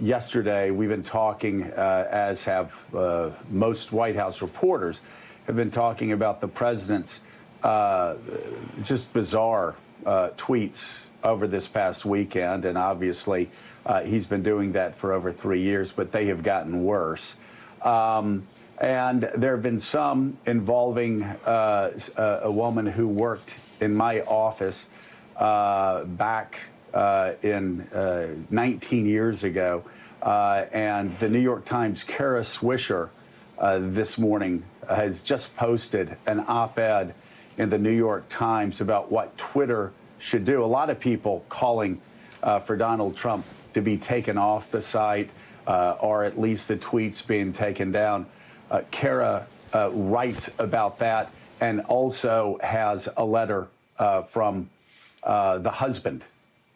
Yesterday, we've been talking, as have most White House reporters, have been talking about the president's just bizarre tweets over this past weekend. And obviously, he's been doing that for over 3 years, but they have gotten worse. And there have been some involving a woman who worked in my office back in 19 years ago. And the New York Times' Kara Swisher this morning has just posted an op-ed in the New York Times about what Twitter should do. A lot of people calling for Donald Trump to be taken off the site, or at least the tweets being taken down. Kara writes about that and also has a letter from the husband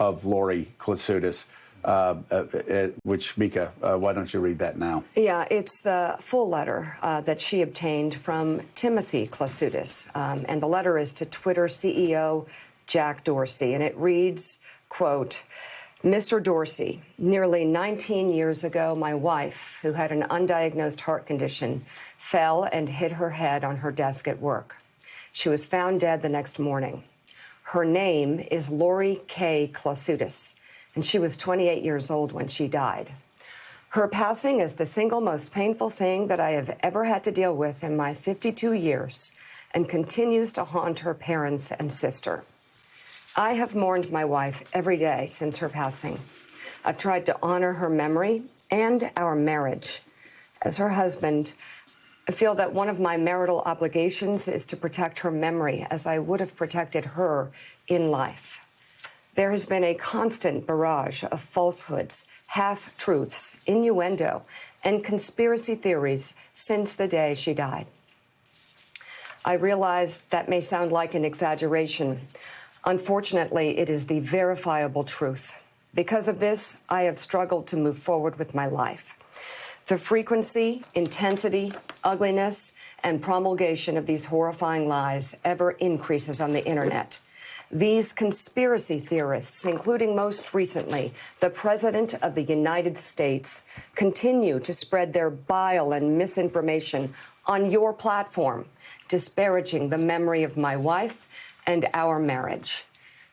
of Lori Klausutis, which, Mika, why don't you read that now? Yeah, it's the full letter that she obtained from Timothy Klausutis. And the letter is to Twitter CEO Jack Dorsey. And it reads, quote, Mr. Dorsey, nearly 19 years ago, my wife, who had an undiagnosed heart condition, fell and hit her head on her desk at work. She was found dead the next morning. Her name is Lori K. Klausutis, and she was 28 years old when she died. Her passing is the single most painful thing that I have ever had to deal with in my 52 years and continues to haunt her parents and sister. I have mourned my wife every day since her passing. I've tried to honor her memory and our marriage. As her husband, I feel that one of my marital obligations is to protect her memory as I would have protected her in life. There has been a constant barrage of falsehoods, half-truths, innuendo, and conspiracy theories since the day she died. I realize that may sound like an exaggeration. Unfortunately, it is the verifiable truth. Because of this, I have struggled to move forward with my life. The frequency, intensity, ugliness, and promulgation of these horrifying lies ever increases on the internet. These conspiracy theorists, including most recently the President of the United States, continue to spread their bile and misinformation on your platform, disparaging the memory of my wife and our marriage.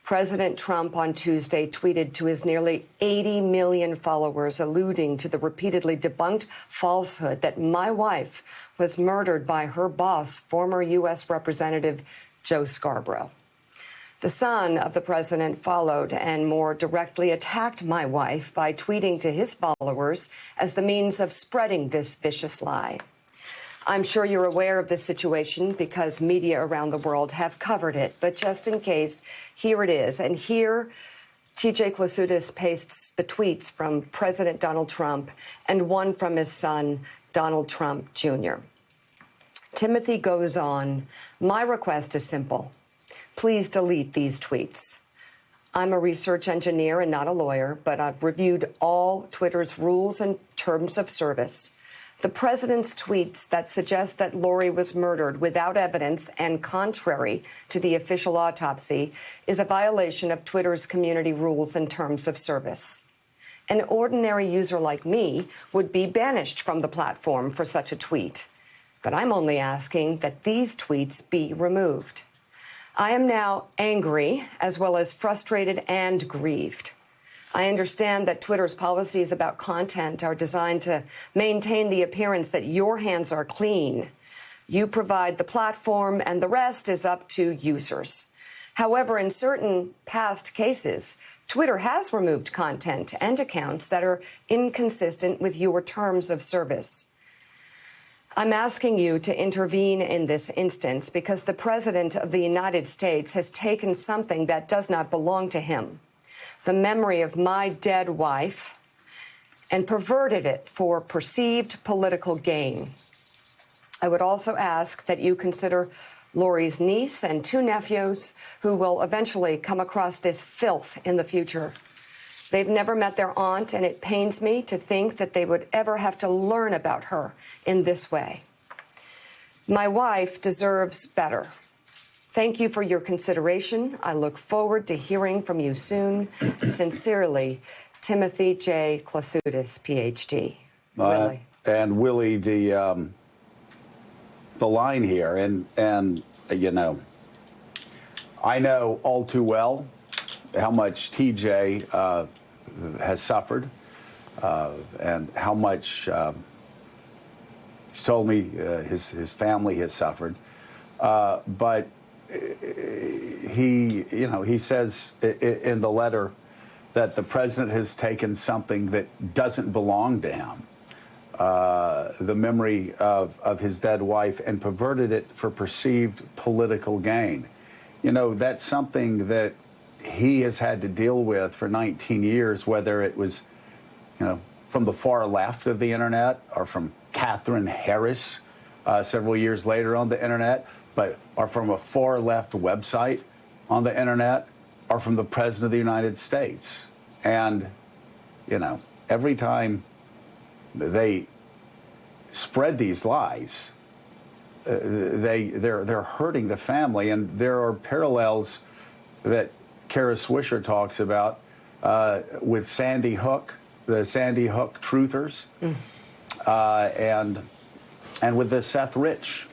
President Trump on Tuesday tweeted to his nearly 80 million followers, alluding to the repeatedly debunked falsehood that my wife was murdered by her boss, former U.S. Representative Joe Scarborough. The son of the president followed and more directly attacked my wife by tweeting to his followers as the means of spreading this vicious lie. I'm sure you're aware of this situation because media around the world have covered it. But just in case, here it is. And here, TJ Klausutis pastes the tweets from President Donald Trump and one from his son, Donald Trump Jr. Timothy goes on, my request is simple. Please delete these tweets. I'm a research engineer and not a lawyer, but I've reviewed all Twitter's rules and terms of service. The president's tweets that suggest that Lori was murdered without evidence and contrary to the official autopsy is a violation of Twitter's community rules and terms of service. An ordinary user like me would be banished from the platform for such a tweet. But I'm only asking that these tweets be removed. I am now angry, as well as frustrated and grieved. I understand that Twitter's policies about content are designed to maintain the appearance that your hands are clean. You provide the platform, and the rest is up to users. However, in certain past cases, Twitter has removed content and accounts that are inconsistent with your terms of service. I'm asking you to intervene in this instance because the President of the United States has taken something that does not belong to him, the memory of my dead wife, and perverted it for perceived political gain. I would also ask that you consider Lori's niece and 2 nephews who will eventually come across this filth in the future. They've never met their aunt, and it pains me to think that they would ever have to learn about her in this way. My wife deserves better. Thank you for your consideration. I look forward to hearing from you soon. Sincerely, Timothy J. Klasudis, Ph.D. Willie. And Willie, the line here, and you know, I know all too well how much TJ has suffered, and how much he's told me his family has suffered. But he says in the letter that the president has taken something that doesn't belong to him, the memory of his dead wife, and perverted it for perceived political gain. You know, that's something that he has had to deal with for 19 years, whether it was, you know, from the far left of the internet or from Catherine Harris several years later on the internet, or from a far left website on the internet, or from the President of the United States. And, you know, every time they spread these lies, they're hurting the family. And there are parallels that Kara Swisher talks about with Sandy Hook, the Sandy Hook truthers, and with the Seth Rich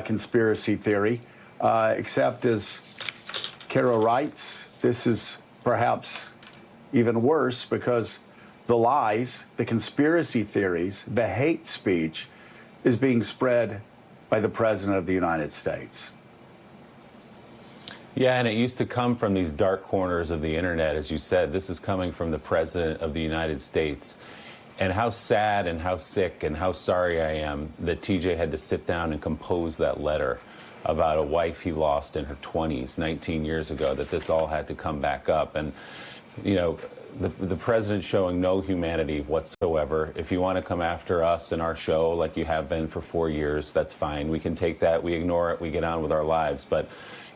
conspiracy theory, except as Kara writes, this is perhaps even worse because the lies, the conspiracy theories, the hate speech is being spread by the President of the United States. Yeah, and it used to come from these dark corners of the internet, as you said. This is coming from the President of the United States. And how sad and how sick and how sorry I am that TJ had to sit down and compose that letter about a wife he lost in her 20s, 19 years ago, that this all had to come back up. And, you know, the president showing no humanity whatsoever. If you want to come after us and our show like you have been for 4 years, that's fine. We can take that, we ignore it, we get on with our lives. But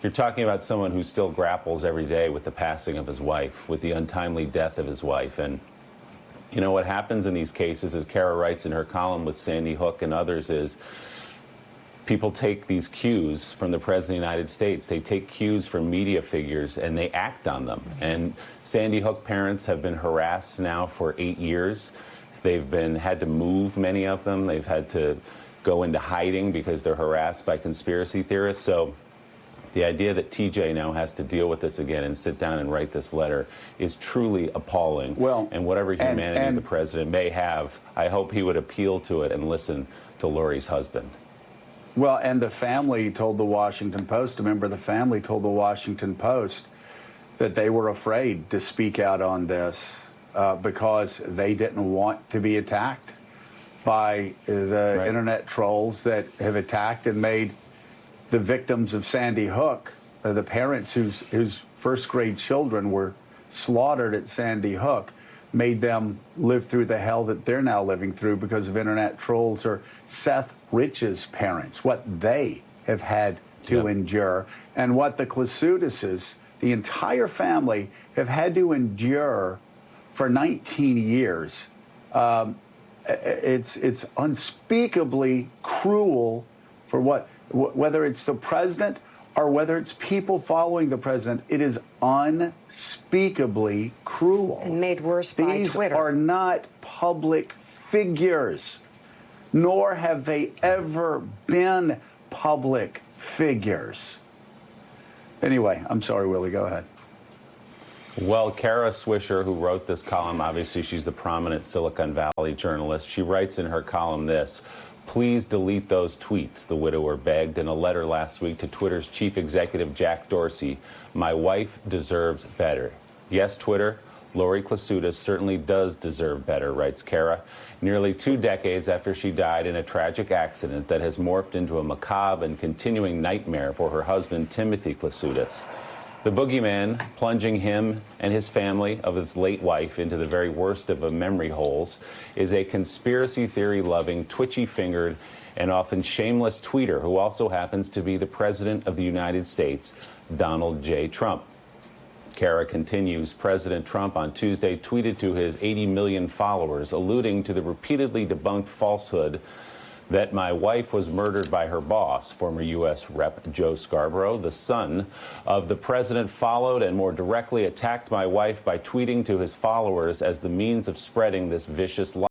you're talking about someone who still grapples every day with the passing of his wife, with the untimely death of his wife. And you know, what happens in these cases, as Kara writes in her column with Sandy Hook and others, is people take these cues from the President of the United States. They take cues from media figures and they act on them. And Sandy Hook parents have been harassed now for 8 years. They've had to move, many of them. They've had to go into hiding because they're harassed by conspiracy theorists. So the idea that TJ now has to deal with this again and sit down and write this letter is truly appalling. Well, and whatever humanity the president may have, I hope he would appeal to it and listen to Lori's husband. Well, and the family told the Washington Post, a member of the family told the Washington Post that they were afraid to speak out on this because they didn't want to be attacked by the internet trolls that have attacked and made the victims of Sandy Hook, the parents whose first grade children were slaughtered at Sandy Hook, made them live through the hell that they're now living through because of internet trolls, or Seth Rich's parents, what they have had to endure, and what the Klasudises, the entire family, have had to endure for 19 years. It's unspeakably cruel for whether it's the president or whether it's people following the president. It is unspeakably cruel. And made worse by These Twitter. are not public figures, nor have they ever been public figures. Anyway, I'm sorry, Willie, go ahead. Well, Kara Swisher, who wrote this column, obviously she's the prominent Silicon Valley journalist. She writes in her column this: "Please delete those tweets," the widower begged in a letter last week to Twitter's chief executive Jack Dorsey. "My wife deserves better." Yes, Twitter, Lori Klasudis certainly does deserve better, writes Kara, nearly 2 decades after she died in a tragic accident that has morphed into a macabre and continuing nightmare for her husband, Timothy Klasudis. The boogeyman, plunging him and his family of his late wife into the very worst of memory holes, is a conspiracy theory-loving, twitchy-fingered, and often shameless tweeter who also happens to be the President of the United States, Donald J. Trump. Kara continues, President Trump on Tuesday tweeted to his 80 million followers, alluding to the repeatedly debunked falsehood that my wife was murdered by her boss, former U.S. Rep. Joe Scarborough. The son of the president followed and more directly attacked my wife by tweeting to his followers as the means of spreading this vicious lie.